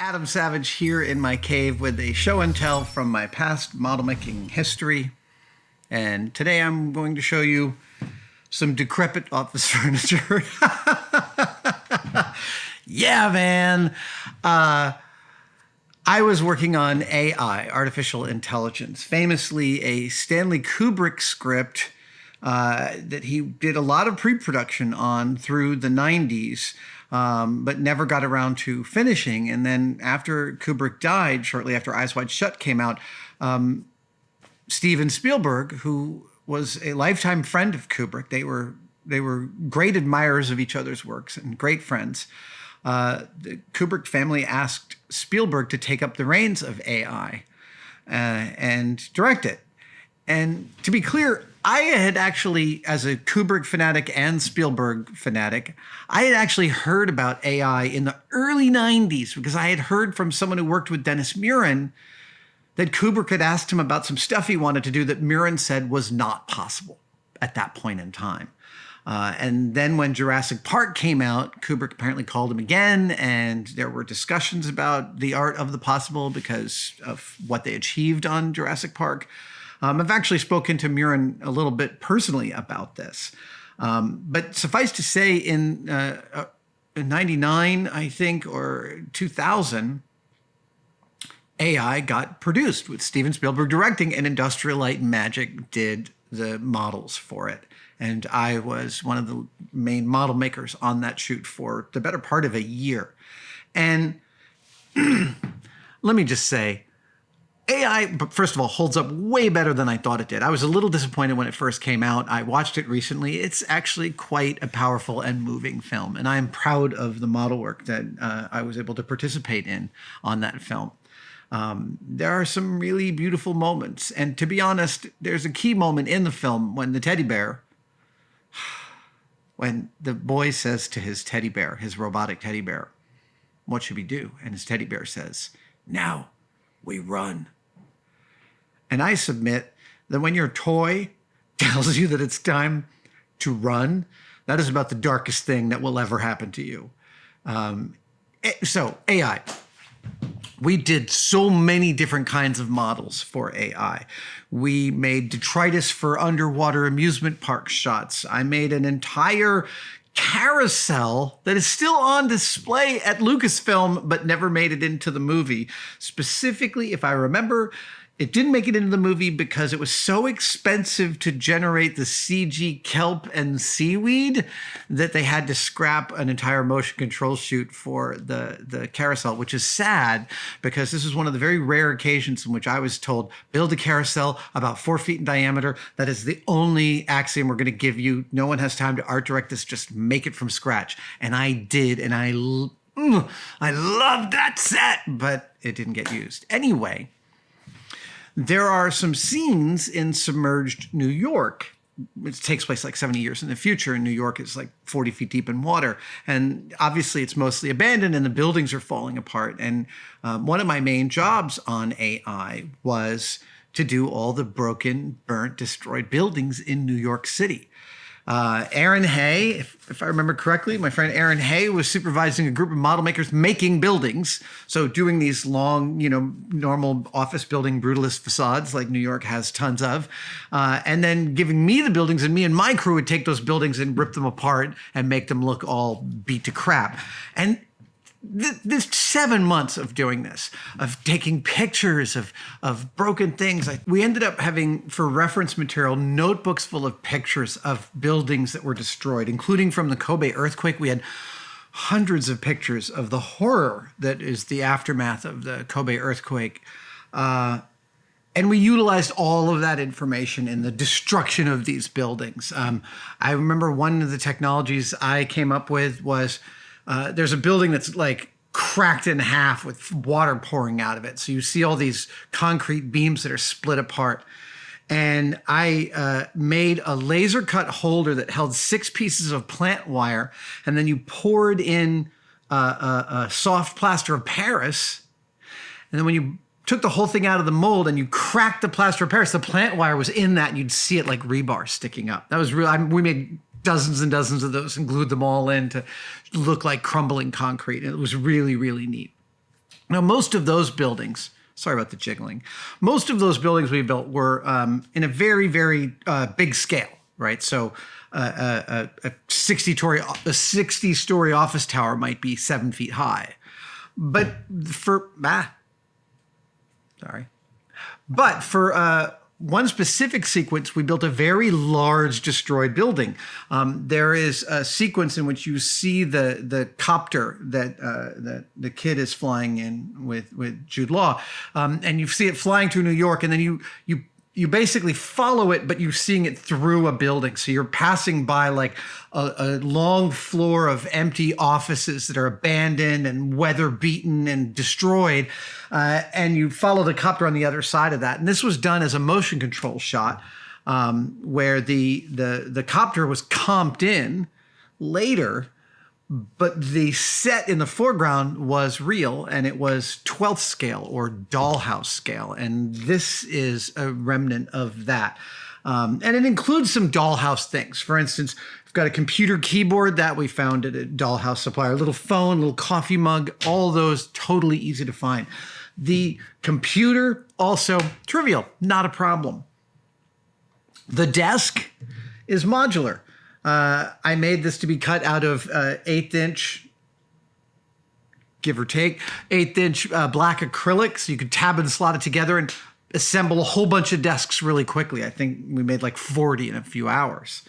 Adam Savage here in my cave with a show and tell from my past model making history. And today I'm going to show you some decrepit office furniture. Yeah, man. I was working on AI, artificial intelligence, famously a Stanley Kubrick script that he did a lot of pre-production on through the 90s. But never got around to finishing. And then after Kubrick died, shortly after Eyes Wide Shut came out, Steven Spielberg, who was a lifetime friend of Kubrick, they were great admirers of each other's works and great friends. The Kubrick family asked Spielberg to take up the reins of AI and direct it. And to be clear, I had actually, as a Kubrick fanatic and Spielberg fanatic, I had actually heard about AI in the early 90s because I had heard from someone who worked with Dennis Muren that Kubrick had asked him about some stuff he wanted to do that Muren said was not possible at that point in time. And then when Jurassic Park came out, Kubrick apparently called him again, and there were discussions about the art of the possible because of what they achieved on Jurassic Park. I've actually spoken to Muren a little bit personally about this. But suffice to say, in 99, I think, or 2000, AI got produced with Steven Spielberg directing, and Industrial Light and Magic did the models for it. And I was one of the main model makers on that shoot for the better part of a year. And let me just say, AI, first of all, holds up way better than I thought it did. I was a little disappointed when it first came out. I watched it recently. It's actually quite a powerful and moving film, and I am proud of the model work that I was able to participate in on that film. There are some really beautiful moments, and to be honest, there's a key moment in the film when the teddy bear, when the boy says to his teddy bear, his robotic teddy bear, "What should we do?" And his teddy bear says, "Now we run." And I submit that when your toy tells you that it's time to run, that is about the darkest thing that will ever happen to you. So AI, we did so many different kinds of models for AI. We made detritus for underwater amusement park shots. I made an entire carousel that is still on display at Lucasfilm, but never made it into the movie. Specifically, if I remember, it didn't make it into the movie because it was so expensive to generate the CG kelp and seaweed that they had to scrap an entire motion control shoot for the carousel, which is sad because this is one of the very rare occasions in which I was told, build a carousel about 4 feet in diameter. That is the only axiom we're going to give you. No one has time to art direct this. Just make it from scratch. And I did, and I loved that set, but it didn't get used. Anyway, there are some scenes in submerged New York. It takes place like 70 years in the future, and New York is like 40 feet deep in water. And obviously it's mostly abandoned and the buildings are falling apart. And one of my main jobs on AI was to do all the broken, burnt, destroyed buildings in New York City. Aaron Hay, if I remember correctly, my friend Aaron Hay was supervising a group of model makers making buildings. So doing these long, normal office building brutalist facades like New York has tons of, and then giving me the buildings, and me and my crew would take those buildings and rip them apart and make them look all beat to crap. And this 7 months of doing this, of taking pictures of broken things, we ended up having, for reference material, notebooks full of pictures of buildings that were destroyed, including from the Kobe earthquake. We had hundreds of pictures of the horror that is the aftermath of the Kobe earthquake. And we utilized all of that information in the destruction of these buildings. I remember one of the technologies I came up with was, there's a building that's like cracked in half with water pouring out of it. So you see all these concrete beams that are split apart. And I made a laser cut holder that held 6 pieces of plant wire. And then you poured in a soft plaster of Paris. And then when you took the whole thing out of the mold and you cracked the plaster of Paris, the plant wire was in that, and you'd see it like rebar sticking up. That was real. We made dozens and dozens of those and glued them all in to look like crumbling concrete. And it was really, really neat. Now, most of those buildings, sorry about the jiggling, most of those buildings we built were in a very, very big scale, right? So a 60-story office tower might be 7 feet high. But for one specific sequence, we built a very large destroyed building. There is a sequence in which you see the copter that the kid is flying in with Jude Law, and you see it flying through New York, and then you basically follow it, but you're seeing it through a building. So you're passing by like a long floor of empty offices that are abandoned and weather beaten and destroyed. And you follow the copter on the other side of that. And this was done as a motion control shot where the copter was comped in later, but the set in the foreground was real, and it was 12th scale or dollhouse scale. And this is a remnant of that. And it includes some dollhouse things. For instance, we've got a computer keyboard that we found at a dollhouse supplier, a little phone, a little coffee mug, all those totally easy to find. The computer, also trivial, not a problem. The desk is modular. I made this to be cut out of 1/8 inch, give or take, 1/8 inch black acrylic. So you could tab and slot it together and assemble a whole bunch of desks really quickly. I think we made like 40 in a few hours.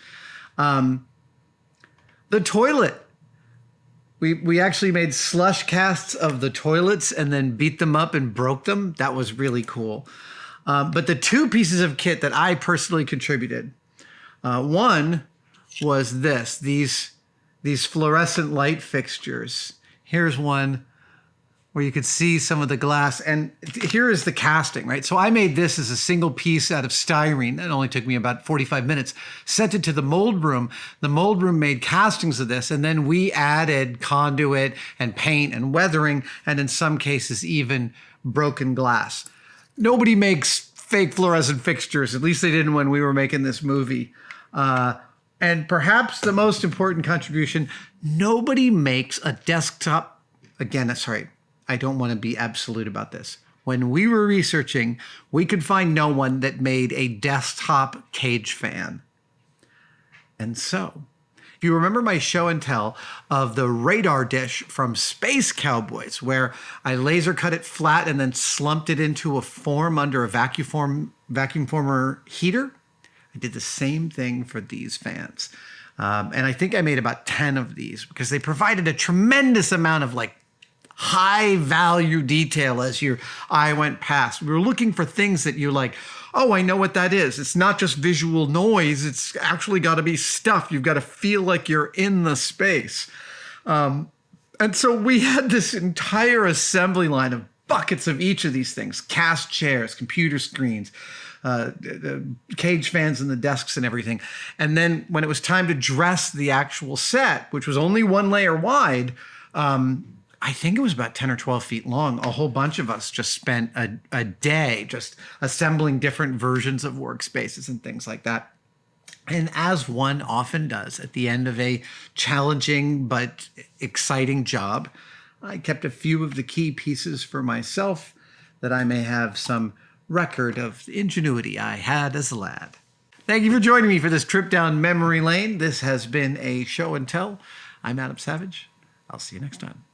The toilet. We actually made slush casts of the toilets and then beat them up and broke them. That was really cool. But the two pieces of kit that I personally contributed, one was these fluorescent light fixtures. Here's one where you could see some of the glass, and here is the casting, right? So I made this as a single piece out of styrene. It only took me about 45 minutes. Sent it to the mold room. The mold room made castings of this, and then we added conduit and paint and weathering, and in some cases even broken glass. Nobody makes fake fluorescent fixtures, at least they didn't when we were making this movie. And perhaps the most important contribution, nobody makes a desktop. Again, sorry, I don't want to be absolute about this. When we were researching, we could find no one that made a desktop cage fan. And so, if you remember my show and tell of the radar dish from Space Cowboys, where I laser cut it flat and then slumped it into a form under a vacuum former heater, I did the same thing for these fans. And I think I made about 10 of these because they provided a tremendous amount of like high value detail as your eye went past. We were looking for things that you're like, oh, I know what that is. It's not just visual noise. It's actually got to be stuff. You've got to feel like you're in the space. And so we had this entire assembly line of buckets of each of these things, cast chairs, computer screens, the cage fans and the desks and everything. And then when it was time to dress the actual set, which was only one layer wide, I think it was about 10 or 12 feet long. A whole bunch of us just spent a day just assembling different versions of workspaces and things like that. And as one often does at the end of a challenging but exciting job, I kept a few of the key pieces for myself that I may have some record of the ingenuity I had as a lad. Thank you for joining me for this trip down memory lane. This has been a show and tell. I'm Adam Savage. I'll see you next time.